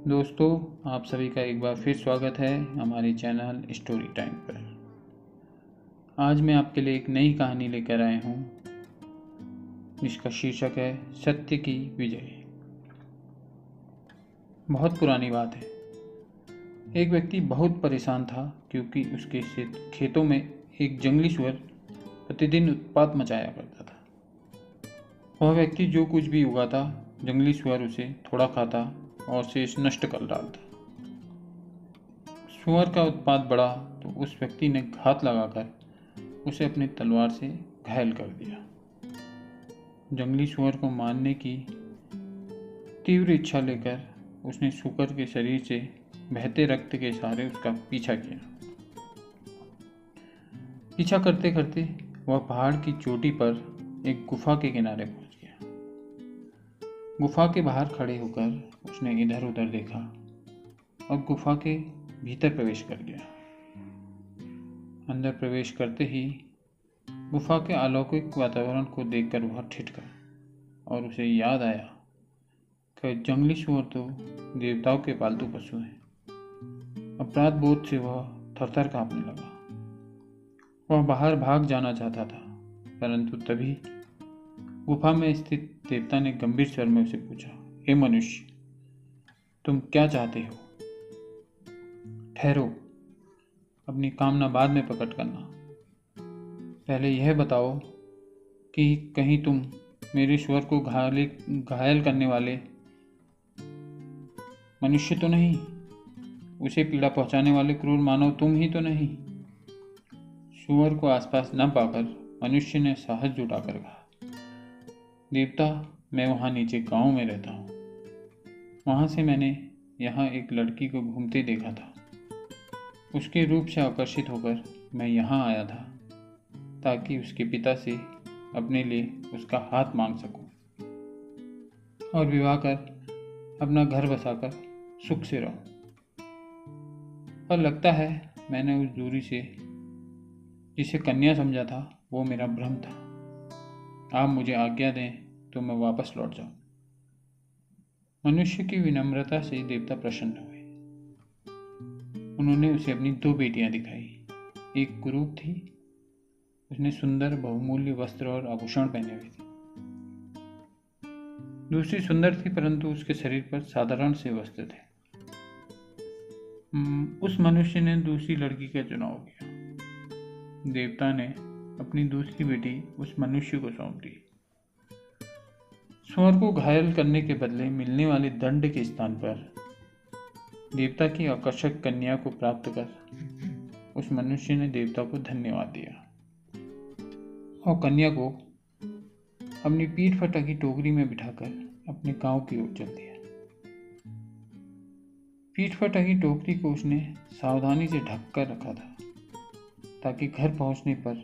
दोस्तों, आप सभी का एक बार फिर स्वागत है हमारे चैनल स्टोरी टाइम पर। आज मैं आपके लिए एक नई कहानी लेकर आया हूँ जिसका शीर्षक है सत्य की विजय। बहुत पुरानी बात है। एक व्यक्ति बहुत परेशान था क्योंकि उसके खेतों में एक जंगली सुअर प्रतिदिन उत्पात मचाया करता था। वह व्यक्ति जो कुछ भी उगाता, जंगली सुअर उसे थोड़ा खाता और शेष नष्ट कर डालता। सुअर का उत्पात बढ़ा तो उस व्यक्ति ने घात लगाकर उसे अपनी तलवार से घायल कर दिया। जंगली सुअर को मारने की तीव्र इच्छा लेकर उसने सुअर के शरीर से बहते रक्त के सहारे उसका पीछा किया। पीछा करते करते वह पहाड़ की चोटी पर एक गुफा के किनारे पहुंच गया। गुफा के बाहर खड़े होकर उसने इधर उधर देखा और गुफा के भीतर प्रवेश कर गया। अंदर प्रवेश करते ही गुफा के अलौकिक वातावरण को देखकर वह ठिठका और उसे याद आया कि जंगली सुअर तो देवताओं के पालतू पशु हैं। अपराध बोध से वह थरथर कांपने लगा। वह बाहर भाग जाना चाहता था, परंतु तभी गुफा में स्थित देवता ने गंभीर स्वर में उसे पूछा, हे मनुष्य, तुम क्या चाहते हो? ठहरो, अपनी कामना बाद में प्रकट करना। पहले यह बताओ कि कहीं तुम मेरे स्वर को घायल करने वाले मनुष्य तो नहीं? उसे पीड़ा पहुंचाने वाले क्रूर मानव तुम ही तो नहीं? सुअर को आसपास न पाकर मनुष्य ने साहस जुटाकर कहा, देवता, मैं वहाँ नीचे गांव में रहता हूँ। वहाँ से मैंने यहाँ एक लड़की को घूमते देखा था। उसके रूप से आकर्षित होकर मैं यहाँ आया था ताकि उसके पिता से अपने लिए उसका हाथ मांग सकूं और विवाह कर अपना घर बसाकर सुख से रहूं। पर लगता है मैंने उस दूरी से जिसे कन्या समझा था वो मेरा भ्रम था। आप मुझे आज्ञा दें तो मैं वापस लौट जाऊं। मनुष्य की विनम्रता से देवता प्रसन्न हुए। उन्होंने उसे अपनी 2 बेटियां दिखाई। एक कुरूप थी, उसने सुंदर बहुमूल्य वस्त्र और आभूषण पहने हुए थे। दूसरी सुंदर थी, परंतु उसके शरीर पर साधारण से वस्त्र थे। उस मनुष्य ने दूसरी लड़की का चुनाव किया। देवता ने अपनी दूसरी बेटी उस मनुष्य को सौंप दी। सुअर को घायल करने के बदले मिलने वाले दंड के स्थान पर देवता की आकर्षक कन्या को प्राप्त कर उस मनुष्य ने देवता को धन्यवाद दिया और कन्या को अपनी पीठ पर टकी टोकरी में बिठाकर अपने गांव की ओर चल दिया। पीठ पर टकी टोकरी को उसने सावधानी से ढक कर रखा था ताकि घर पहुंचने पर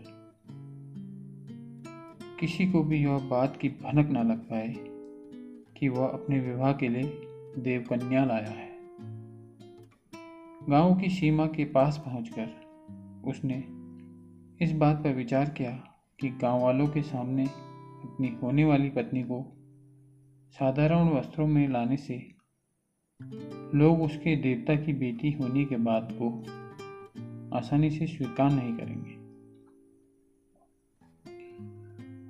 किसी को भी यह बात की भनक न लग पाए कि वह अपने विवाह के लिए देवकन्या लाया है। गांव की सीमा के पास पहुंचकर उसने इस बात पर विचार किया कि गांव वालों के सामने अपनी होने वाली पत्नी को साधारण वस्त्रों में लाने से लोग उसके देवता की बेटी होने के बात को आसानी से स्वीकार नहीं करेंगे।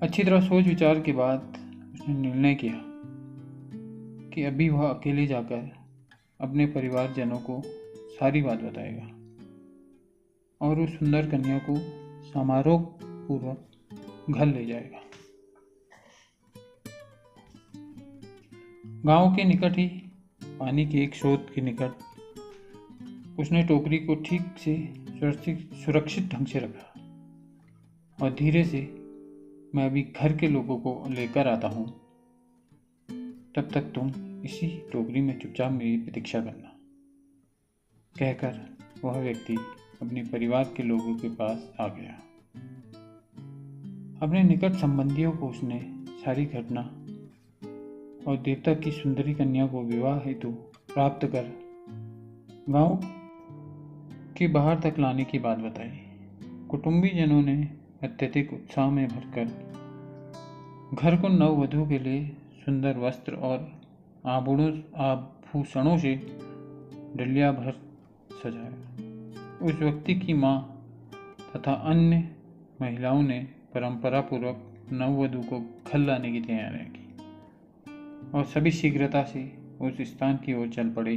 अच्छी तरह सोच विचार के बाद उसने निर्णय किया कि अभी वह अकेले जाकर अपने परिवारजनों को सारी बात बताएगा और उस सुंदर कन्या को समारोह पूर्वक घर ले जाएगा। गांव के निकट ही पानी के एक स्रोत के निकट उसने टोकरी को ठीक से सुरक्षित ढंग से रखा और धीरे से, मैं अभी घर के लोगों को लेकर आता हूँ, तब तक तुम इसी टोकरी में चुपचाप मेरी प्रतीक्षा करना, कहकर वह व्यक्ति अपने परिवार के लोगों के पास आ गया। अपने निकट संबंधियों को उसने सारी घटना और देवता की सुंदरी कन्या को विवाह हेतु प्राप्त कर गांव के बाहर तक लाने की बात बताई। कुटुंबीजनों ने अत्यधिक उत्साह में भरकर घर को नववधू के लिए सुंदर वस्त्र और आभूषणों से डलिया भर सजाया। उस व्यक्ति की माँ तथा अन्य महिलाओं ने परंपरा पूर्वक नववधू को घर लाने की तैयारियां की और सभी शीघ्रता से उस स्थान की ओर चल पड़े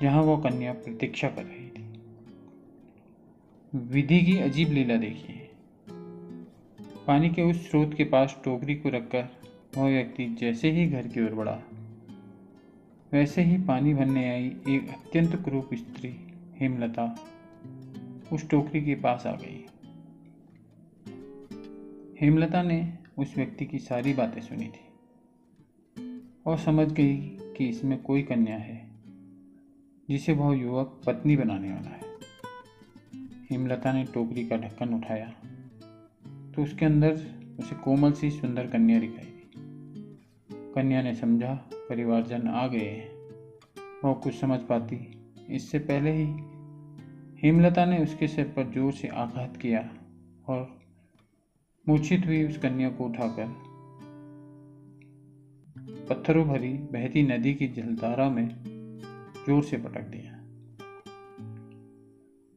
जहां वह कन्या प्रतीक्षा कर रही थी। विधि की अजीब लीला देखिए। पानी के उस स्रोत के पास टोकरी को रखकर वह व्यक्ति जैसे ही घर की ओर बढ़ा, वैसे ही पानी भरने आई एक अत्यंत क्रूर स्त्री हेमलता उस टोकरी के पास आ गई। हेमलता ने उस व्यक्ति की सारी बातें सुनी थी और समझ गई कि इसमें कोई कन्या है जिसे वह युवक पत्नी बनाने वाला है। हेमलता ने टोकरी का ढक्कन उठाया तो उसके अंदर उसे कोमल सी सुंदर कन्या दिखाई दी। कन्या ने समझा परिवारजन आ गए हैं। वह कुछ समझ पाती इससे पहले ही हेमलता ने उसके सिर पर जोर से आघात किया और मूर्छित हुई उस कन्या को उठाकर पत्थरों भरी बहती नदी की जलधारा में जोर से पटक दिया।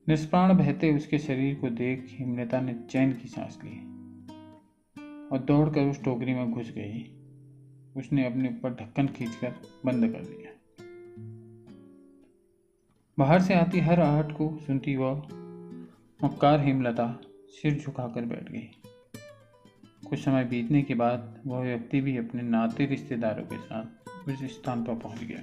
निष्प्राण बहते उसके शरीर को देख हेमलता ने चैन की सांस ली और दौड़कर उस टोकरी में घुस गई। उसने अपने ऊपर ढक्कन खींचकर बंद कर दिया। बाहर से आती हर आहट को सुनती वह मक्कार हेमलता सिर झुकाकर बैठ गई। कुछ समय बीतने के बाद वह व्यक्ति भी अपने नाते रिश्तेदारों के साथ उस स्थान पर पहुंच गया।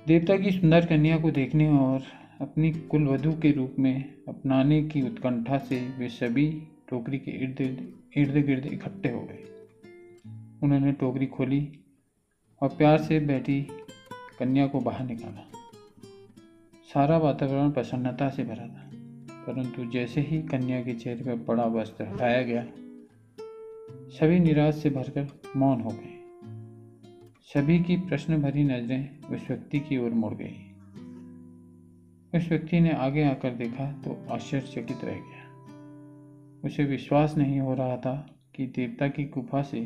देवता की सुंदर कन्या को देखने और अपनी कुलवधू के रूप में अपनाने की उत्कंठा से वे सभी टोकरी के इर्द गिर्द इकट्ठे हो गए। उन्होंने टोकरी खोली और प्यार से बैठी कन्या को बाहर निकाला। सारा वातावरण प्रसन्नता से भरा था, परंतु जैसे ही कन्या के चेहरे पर पड़ा वस्त्र हटाया गया, सभी निराश से भरकर मौन हो गए। सभी की प्रश्न भरी नजरें उस व्यक्ति की ओर मुड़ गई। उस व्यक्ति ने आगे आकर देखा तो आश्चर्यचकित रह गया। उसे विश्वास नहीं हो रहा था कि देवता की गुफा से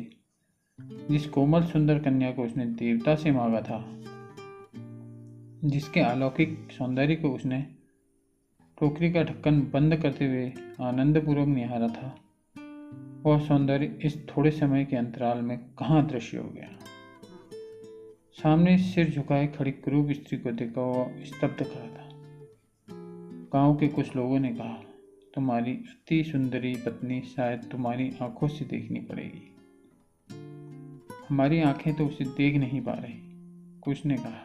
जिस कोमल सुंदर कन्या को उसने देवता से मांगा था, जिसके अलौकिक सौंदर्य को उसने टोकरी का ढक्कन बंद करते हुए आनंदपूर्वक निहारा था, वह सौंदर्य इस थोड़े समय के अंतराल में कहाँ दृश्य हो गया। सामने सिर झुकाए खड़ी क्रूर स्त्री को देखा वह स्तब्ध खड़ा था। गांव के कुछ लोगों ने कहा, तुम्हारी अति सुंदरी पत्नी शायद तुम्हारी आंखों से देखनी पड़ेगी। हमारी आंखें तो उसे देख नहीं पा रही। कुछ ने कहा,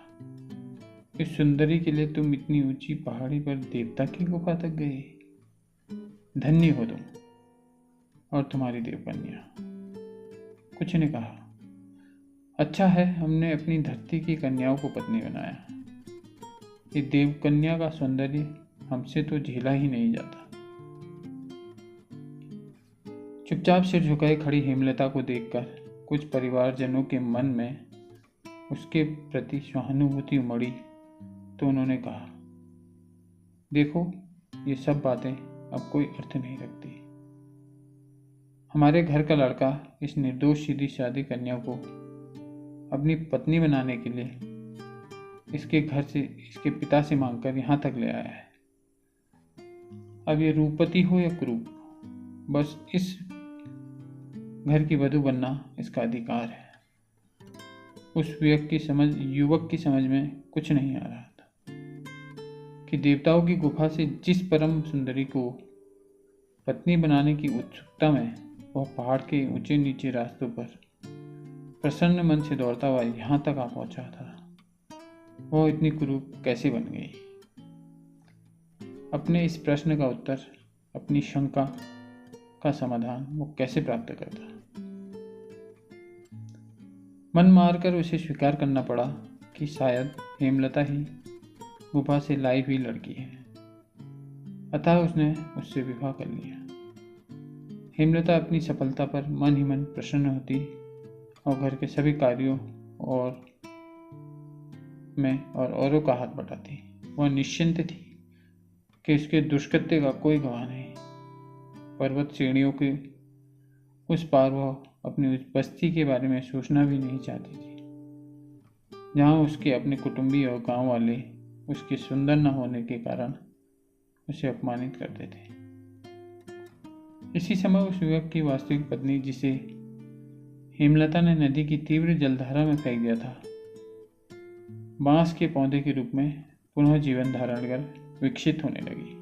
इस सुंदरी के लिए तुम इतनी ऊंची पहाड़ी पर देवता की गुफा तक गए। धन्य हो तुम और तुम्हारी देवकन्या। कुछ ने कहा, अच्छा है हमने अपनी धरती की कन्याओं को पत्नी बनाया। ये देवकन्या का सौंदर्य हमसे तो झेला ही नहीं जाता। चुपचाप सिर झुकाए खड़ी हेमलता को देखकर कुछ परिवारजनों के मन में उसके प्रति सहानुभूति उमड़ी तो उन्होंने कहा, देखो ये सब बातें अब कोई अर्थ नहीं रखती। हमारे घर का लड़का इस निर्दोष सीधी शादी कन्या को अपनी पत्नी बनाने के लिए इसके घर से इसके पिता से मांगकर यहाँ तक ले आया है। अब ये रूपवती हो या कुरूप, बस इस घर की वधू बनना इसका अधिकार है। उस युवक की समझ में कुछ नहीं आ रहा था कि देवताओं की गुफा से जिस परम सुंदरी को पत्नी बनाने की उत्सुकता में वह पहाड़ के ऊंचे नीचे रास्तों पर प्रसन्न मन से दौड़ता हुआ यहाँ तक आ पहुंचा था, वह इतनी कुरूप कैसे बन गई। अपने इस प्रश्न का उत्तर, अपनी शंका का समाधान वो कैसे प्राप्त करता। मन मारकर उसे स्वीकार करना पड़ा कि शायद हेमलता ही गुफा से लाई हुई लड़की है। अतः उसने उससे विवाह कर लिया। हेमलता अपनी सफलता पर मन ही मन प्रसन्न होती और घर के सभी कार्यों और औरों का हाथ बटाती। वह निश्चिंत थी कि उसके दुष्कृत्य का कोई गवाह नहीं। पर्वत श्रेणियों के उस पार वह अपनी उस बस्ती के बारे में सोचना भी नहीं चाहती थी। जहाँ उसके अपने कुटुंबी और गांव वाले उसके सुंदर न होने के कारण उसे अपमानित करते थे। इसी समय उस युवक की वास्तविक पत्नी, जिसे हेमलता ने नदी की तीव्र जलधारा में फेंक दिया था, बांस के पौधे के रूप में पुनः जीवन धारण कर विकसित होने लगी।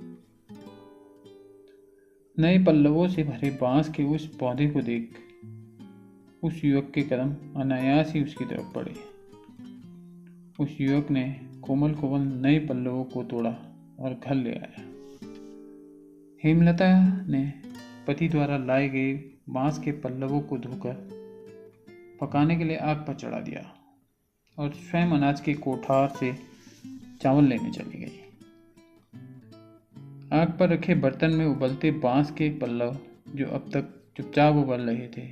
नए पल्लवों से भरे बांस के उस पौधे को देख उस युवक के कदम अनायास ही उसकी तरफ बढ़े। उस युवक ने कोमल कोमल नए पल्लवों को तोड़ा और घर ले आया। हेमलता ने पति द्वारा लाए गए बांस के पल्लवों को धोकर पकाने के लिए आग पर चढ़ा दिया और स्वयं अनाज के कोठार से चावल लेने चली गई। आग पर रखे बर्तन में उबलते बांस के पल्लव, जो अब तक चुपचाप उबल रहे थे,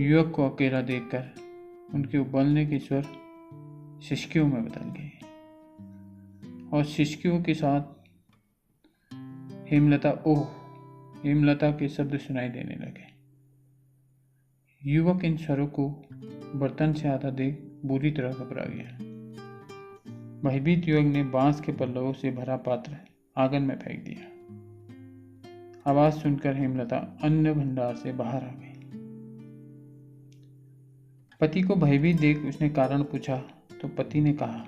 युवक को अकेला देखकर उनके उबलने के स्वर सिसकियों में बदल गए और सिसकियों के साथ हेमलता के शब्द सुनाई देने लगे। युवक इन स्वरों को बर्तन से आता देख बुरी तरह घबरा गया। भयभीत युवक ने बांस के पल्लवों से भरा पात्र आंगन में फेंक दिया। आवाज सुनकर हेमलता अन्न भंडार से बाहर आ गई। पति को भयभीत देख उसने कारण पूछा तो पति ने कहा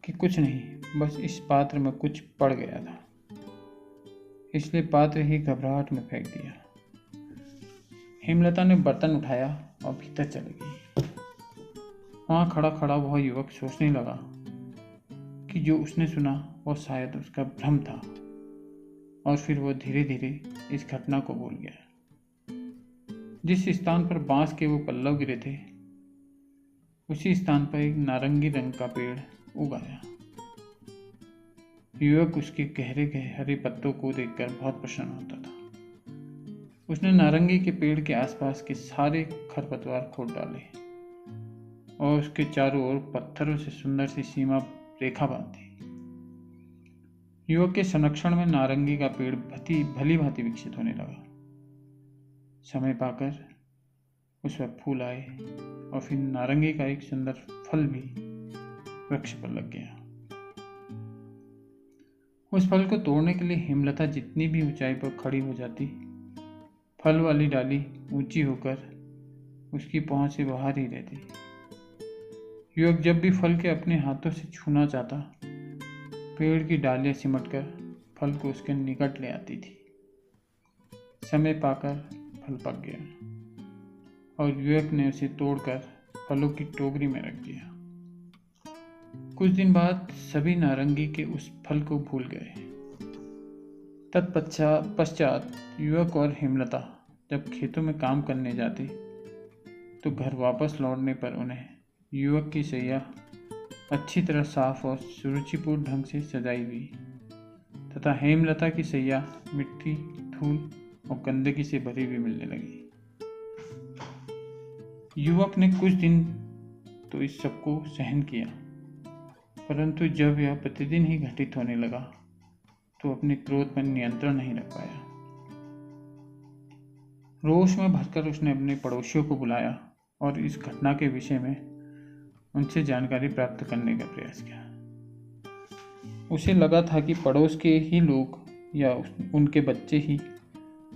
कि कुछ नहीं, बस इस पात्र में कुछ पड़ गया था, इसलिए पात्र ही घबराहट में फेंक दिया। हेमलता ने बर्तन उठाया और भीतर चली गई। वहां खड़ा खड़ा वह युवक सोचने लगा कि जो उसने सुना वह शायद उसका भ्रम था, और फिर वह धीरे धीरे इस घटना को भूल गया। जिस स्थान पर बांस के वो पल्लव गिरे थे, उसी स्थान पर एक नारंगी रंग का पेड़ उग आया। युवक उसके गहरे हरे पत्तों को देखकर बहुत प्रसन्न होता था। उसने नारंगी के पेड़ के आसपास के सारे खरपतवार खोद डाले और उसके चारों ओर पत्थरों से सुंदर सी सीमा रेखा बांधी। युवक के संरक्षण में नारंगी का पेड़ भली भांति विकसित होने लगा। समय पाकर उस पर फूल आए और फिर नारंगी का एक सुंदर फल भी वृक्ष पर लग गया। उस फल को तोड़ने के लिए हेमलता जितनी भी ऊंचाई पर खड़ी हो जाती, फल वाली डाली ऊंची होकर उसकी पहुंच से बाहर ही रहती। युवक जब भी फल के अपने हाथों से छूना चाहता, पेड़ की डालियां सिमटकर फल को उसके निकट ले आती थी। समय पाकर फल पक गया और युवक ने उसे तोड़कर फलों की टोकरी में रख दिया। कुछ दिन बाद सभी नारंगी के उस फल को भूल गए। तत्पश्चात युवक और हेमलता जब खेतों में काम करने जाते, तो घर वापस लौटने पर उन्हें युवक की सैया अच्छी तरह साफ और सुरुचिपूर्ण ढंग से सजाई हुई तथा हेमलता की सैया मिट्टी, धूल और गंदगी से भरी हुई मिलने लगी। युवक ने कुछ दिन तो इस सबको सहन किया, परंतु जब यह प्रतिदिन ही घटित होने लगा तो अपने क्रोध पर नियंत्रण नहीं रख पाया। रोष में भरकर उसने अपने पड़ोसियों को बुलाया और इस घटना के विषय में उनसे जानकारी प्राप्त करने का प्रयास किया। उसे लगा था कि पड़ोस के ही लोग या उनके बच्चे ही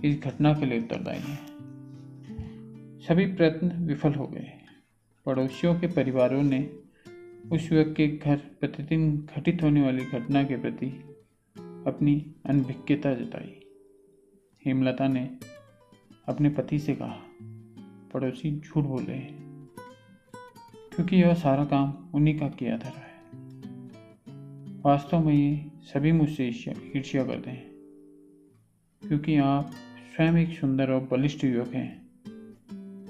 इस घटना के लिए उत्तरदायी हैं। सभी प्रयत्न विफल हो गए। पड़ोसियों के परिवारों ने उस युवक के घर प्रतिदिन घटित होने वाली घटना के प्रति अपनी अनभिज्ञता जताई। हेमलता ने अपने पति से कहा, पड़ोसी झूठ बोल रहे हैं, क्योंकि यह सारा काम उन्हीं का किया धरा है। वास्तव में ये सभी मुझसे ईर्ष्या करते हैं, क्योंकि आप स्वयं एक सुंदर और बलिष्ठ युवक हैं,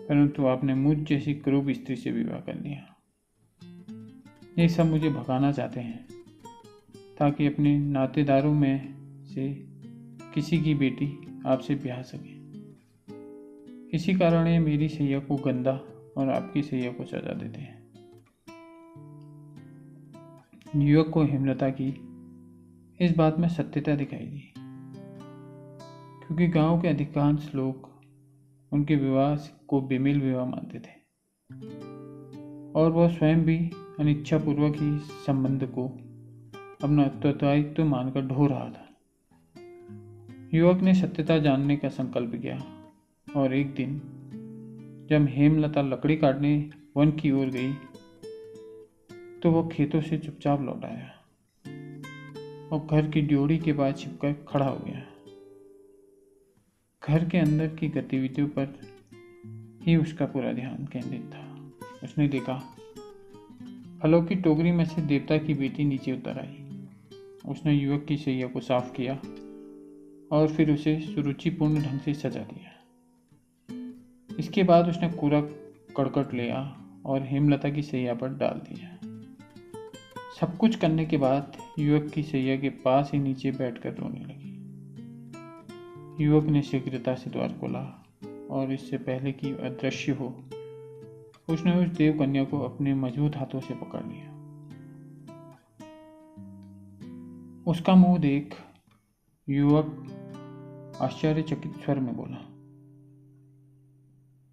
परंतु आपने मुझ जैसी क्रूर स्त्री से विवाह कर लिया। ये सब मुझे भगाना चाहते हैं ताकि अपने नातेदारों में से किसी की बेटी आपसे ब्याह सके। इसी कारण ये मेरी सैया को गंदा और आपकी सैया को सजा देते हैं। युवक को हेमलता की इस बात में सत्यता दिखाई दी, क्योंकि गांव के अधिकांश लोग उनके विवाह को बेमेल विवाह मानते थे। और वह स्वयं भी अनिच्छापूर्वक ही संबंध को अपना उत्तरदायित्व मानकर ढो रहा था। युवक ने सत्यता जानने का संकल्प किया और एक दिन जब हेमलता लकड़ी काटने वन की ओर गई तो वह खेतों से चुपचाप लौट आया और घर की ड्योढ़ी के पास छिपकर खड़ा हो गया। घर के अंदर की गतिविधियों पर ही उसका पूरा ध्यान केंद्रित था। उसने देखा फलों की टोकरी में से देवता की बेटी नीचे उतर आई। उसने युवक की शैया को साफ किया और फिर उसे सुरुचिपूर्ण ढंग से सजा दिया। इसके बाद उसने पूरा कड़कट लिया और हेमलता की शैया पर डाल दिया। सब कुछ करने के बाद युवक की शैया के पास ही नीचे बैठकर रोने लगी। युवक ने शीघ्रता से द्वार खोला और इससे पहले कि अदृश्य हो उसने उस देव कन्या को अपने मजबूत हाथों से पकड़ लिया। उसका मुंह देख युवक आश्चर्यचकित स्वर में बोला,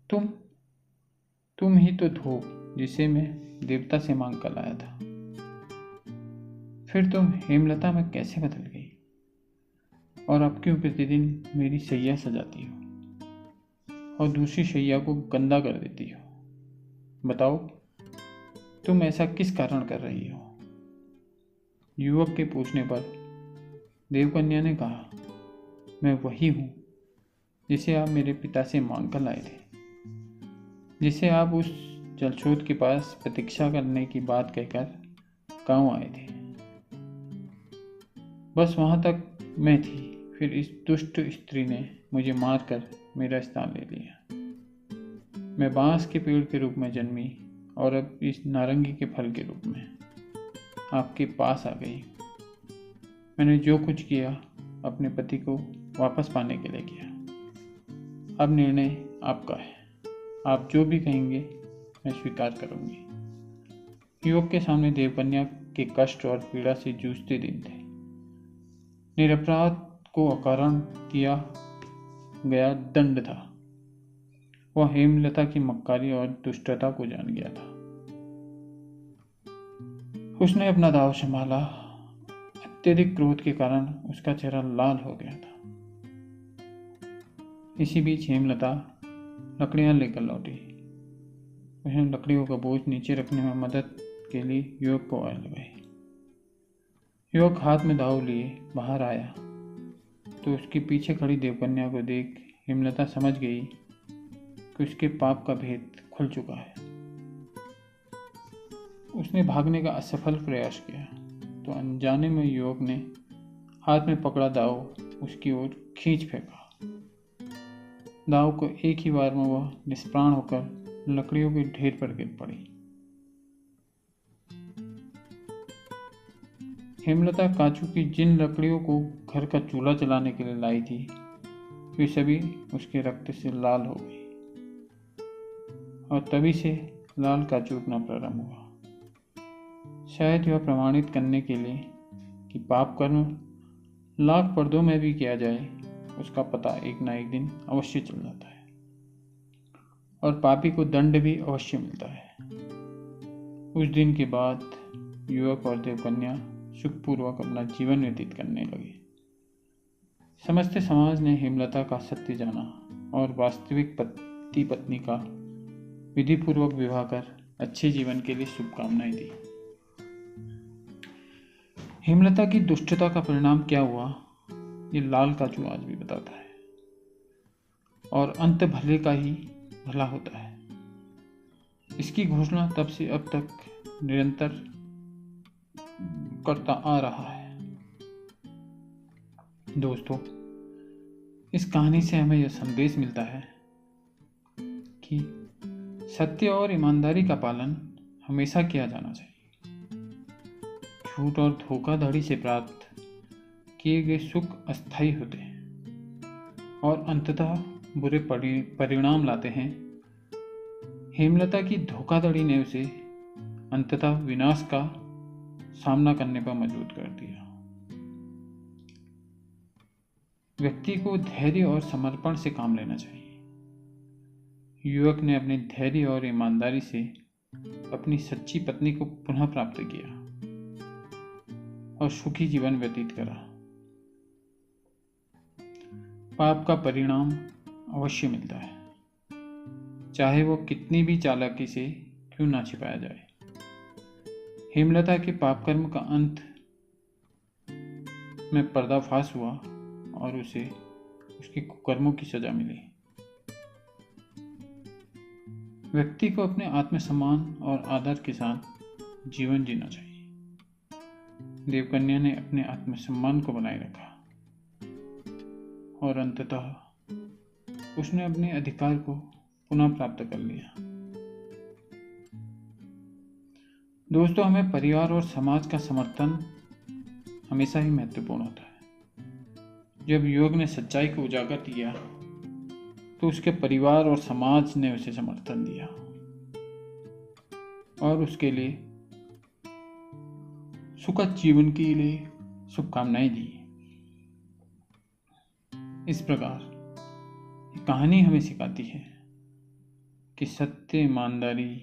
तुम ही तो हो जिसे मैं देवता से मांग कर लाया था। फिर तुम हेमलता में कैसे बदल गई और अब क्यों प्रतिदिन मेरी शैया सजाती हो और दूसरी शैया को गंदा कर देती हो? बताओ, तुम ऐसा किस कारण कर रही हो? युवक के पूछने पर देवकन्या ने कहा, मैं वही हूं जिसे आप मेरे पिता से मांग कर लाए थे, जिसे आप उस जलस्रोत के पास प्रतीक्षा करने की बात कहकर गांव आए थे। बस वहां तक मैं थी, फिर इस दुष्ट स्त्री ने मुझे मारकर मेरा स्थान ले लिया। मैं बांस के पेड़ के रूप में जन्मी और अब इस नारंगी के फल के रूप में आपके पास आ गई। मैंने जो कुछ किया अपने पति को वापस पाने के लिए किया। अब निर्णय आपका है। आप जो भी कहेंगे मैं स्वीकार करूंगी। युवक के सामने देवकन्या के कष्ट और पीड़ा से जूझते दिन थे। निरपराध को अकारण किया गया दंड था। वह हेमलता की मक्कारी और दुष्टता को जान गया था। उसने अपना दाव संभाला। अत्यधिक क्रोध के कारण उसका चेहरा लाल हो गया था। इसी बीच हेमलता लकड़ियां लेकर लौटी। उसने लकड़ियों का बोझ नीचे रखने में मदद के लिए युवक को आड़ लगाई। युवक हाथ में दाव लिए बाहर आया तो उसके पीछे खड़ी देवकन्या को देख हेमलता समझ गई कि उसके पाप का भेद खुल चुका है। उसने भागने का असफल प्रयास किया तो अनजाने में युवक ने हाथ में पकड़ा दाव उसकी ओर खींच फेंका। दाव को एक ही बार में वह निष्प्राण होकर लकड़ियों के ढेर पर गिर पड़ी। हेमलता काचू की जिन लकड़ियों को घर का चूल्हा जलाने के लिए लाई थी वे सभी उसके रक्त से लाल हो गई और तभी से लाल काचू उगना प्रारंभ हुआ। शायद यह प्रमाणित करने के लिए कि पाप कर्म लाख पर्दों में भी किया जाए उसका पता एक ना एक दिन अवश्य चल जाता है और पापी को दंड भी अवश्य मिलता है। उस दिन के बाद युवक और देवकन्या सुखपूर्वक अपना जीवन व्यतीत करने लगे। समस्त समाज ने हेमलता का सत्य जाना और वास्तविक पति पत्नी का विधिपूर्वक विवाह कर अच्छे जीवन के लिए शुभकामनाएं दी। हेमलता की दुष्टता का परिणाम क्या हुआ ये लाल काचू आज भी बताता है और अंत भले का ही भला होता है। इसकी घोषणा तब से अब तक निरंतर करता आ रहा है। दोस्तों, इस कहानी से हमें यह संदेश मिलता है कि सत्य और ईमानदारी का पालन हमेशा किया जाना चाहिए। झूठ और धोखाधड़ी से प्राप्त किए गए सुख अस्थायी होते हैं और अंततः बुरे परिणाम लाते हैं। हेमलता की धोखाधड़ी ने उसे अंततः विनाश का सामना करने पर मजबूर कर दिया। व्यक्ति को धैर्य और समर्पण से काम लेना चाहिए। युवक ने अपने धैर्य और ईमानदारी से अपनी सच्ची पत्नी को पुनः प्राप्त किया और सुखी जीवन व्यतीत करा। पाप का परिणाम अवश्य मिलता है, चाहे वो कितनी भी चालाकी से क्यों ना छिपाया जाए। हेमलता के पाप कर्म का अंत में पर्दाफाश हुआ और उसे उसके कुकर्मों की सजा मिली। व्यक्ति को अपने आत्मसम्मान और आदर के साथ जीवन जीना चाहिए। देवकन्या ने अपने आत्मसम्मान को बनाए रखा और अंततः उसने अपने अधिकार को पुनः प्राप्त कर लिया। दोस्तों, हमें परिवार और समाज का समर्थन हमेशा ही महत्वपूर्ण होता है। जब योग ने सच्चाई को उजागर किया तो उसके परिवार और समाज ने उसे समर्थन दिया और उसके लिए सुखद जीवन के लिए शुभकामनाएं दी। इस प्रकार कहानी हमें सिखाती है कि सत्य, ईमानदारी,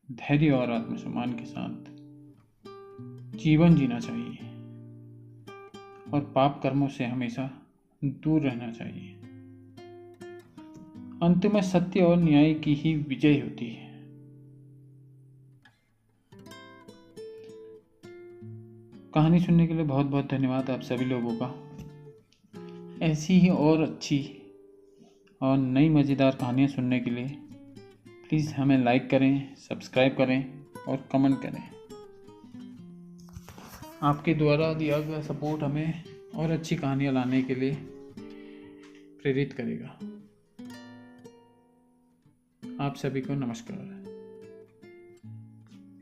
धैर्य और आत्मसम्मान के साथ जीवन जीना चाहिए और पाप कर्मों से हमेशा दूर रहना चाहिए। अंत में सत्य और न्याय की ही विजय होती है। कहानी सुनने के लिए बहुत बहुत धन्यवाद आप सभी लोगों का। ऐसी ही और अच्छी और नई मज़ेदार कहानियाँ सुनने के लिए प्लीज़ हमें लाइक करें, सब्सक्राइब करें और कमेंट करें। आपके द्वारा दिया गया सपोर्ट हमें और अच्छी कहानियाँ लाने के लिए प्रेरित करेगा। आप सभी को नमस्कार।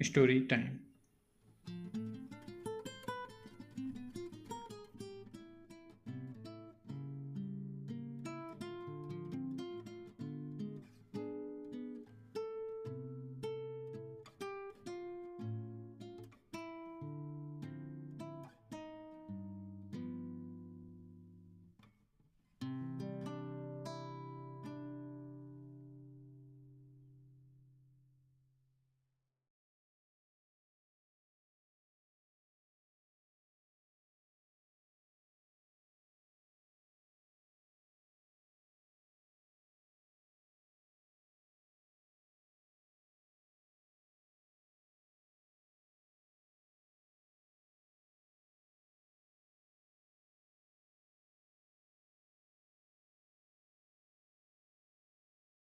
Story time.